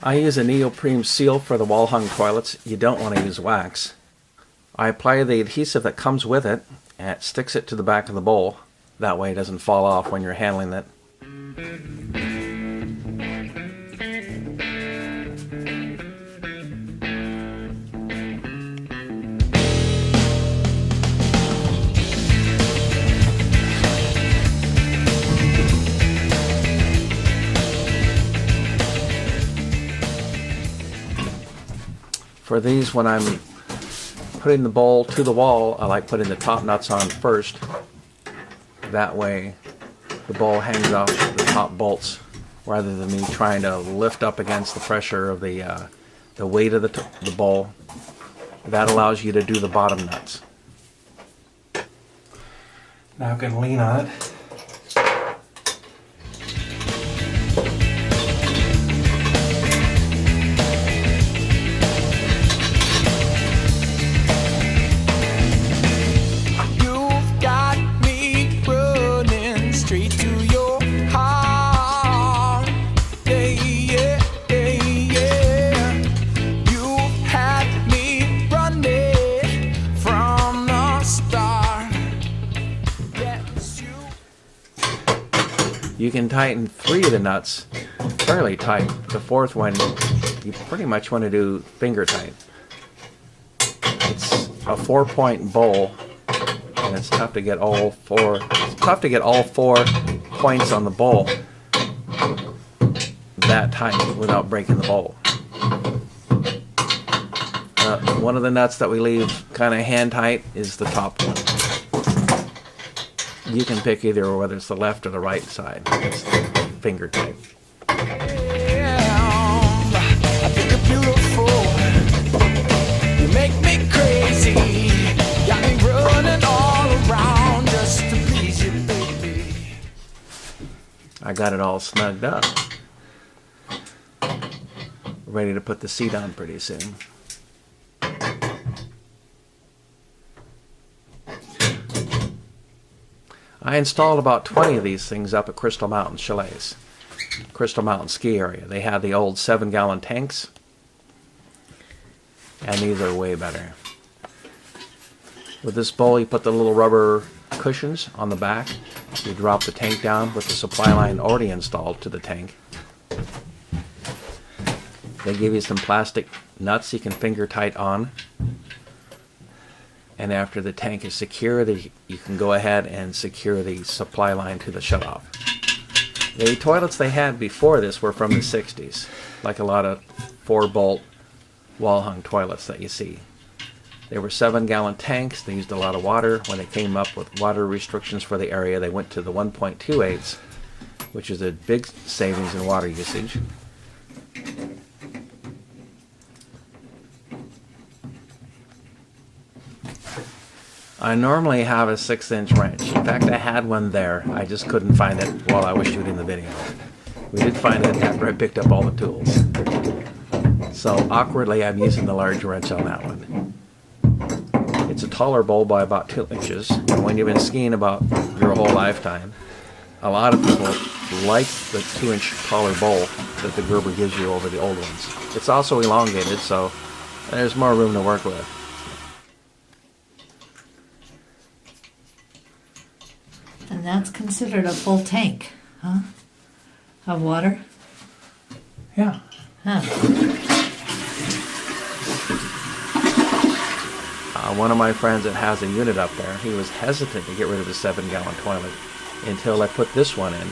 I use a neoprene seal for the wall hung toilets. You don't want to use wax. I apply the adhesive that comes with it and it sticks it to the back of the bowl. That way it doesn't fall off when you're handling it. For these, when I'm putting the bowl to the wall, I like putting the top nuts on first. That way the bowl hangs off the top bolts rather than me trying to lift up against the pressure of the weight of the bowl. That allows you to do the bottom nuts. Now I can lean on it. You can tighten 3 of the nuts fairly tight. The 4th one, you pretty much want to do finger tight. It's a 4-point bowl, and it's tough to get all 4. It's tough to get all 4 points on the bowl that tight without breaking the bowl. One of the nuts that we leave kind of hand tight is the top one. You can pick either whether it's the left or the right side. It's finger tight. I think you're beautiful. You make me crazy. Got me running all around just to please you, baby. I got it all snugged up. Ready to put the seat on pretty soon. I installed about 20 of these things up at Crystal Mountain Chalets, Crystal Mountain Ski Area. They had the old 7-gallon tanks, and these are way better. With this bowl, you put the little rubber cushions on the back. You drop the tank down with the supply line already installed to the tank. They give you some plastic nuts you can finger tight on. And after the tank is secure, you can go ahead and secure the supply line to the shutoff. The toilets they had before this were from the 60s, like a lot of 4-bolt wall-hung toilets that you see. They were 7-gallon tanks. They used a lot of water. When they came up with water restrictions for the area, they went to the 1.28s, which is a big savings in water usage. I normally have a 6-inch wrench. In fact, I had one there. I just couldn't find it while I was shooting the video. We did find it after I picked up all the tools. So awkwardly, I'm using the large wrench on that one. It's a taller bowl by about 2 inches. And when you've been skiing about your whole lifetime, a lot of people like the 2-inch taller bowl that the Gerber gives you over the old ones. It's also elongated, so there's more room to work with. And that's considered a full tank, huh? Of water? Yeah. Huh. One of my friends that has a unit up there, he was hesitant to get rid of his 7-gallon toilet until I put this one in,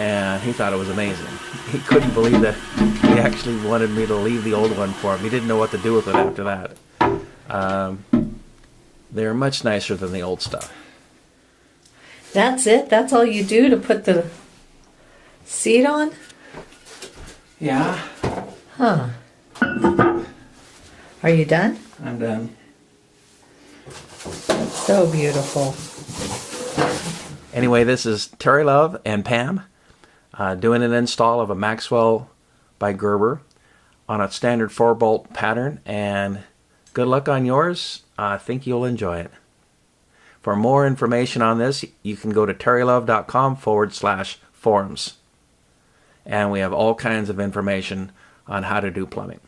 and he thought it was amazing. He couldn't believe that he actually wanted me to leave the old one for him. He didn't know what to do with it after that. They're much nicer than the old stuff. That's it? That's all you do to put the seat on? Yeah. Huh. Are you done? I'm done. So beautiful. Anyway, this is Terry Love and Pam doing an install of a Maxwell by Gerber on a standard 4-bolt pattern, and good luck on yours. I think you'll enjoy it. For more information on this, you can go to terrylove.com/forums. And we have all kinds of information on how to do plumbing.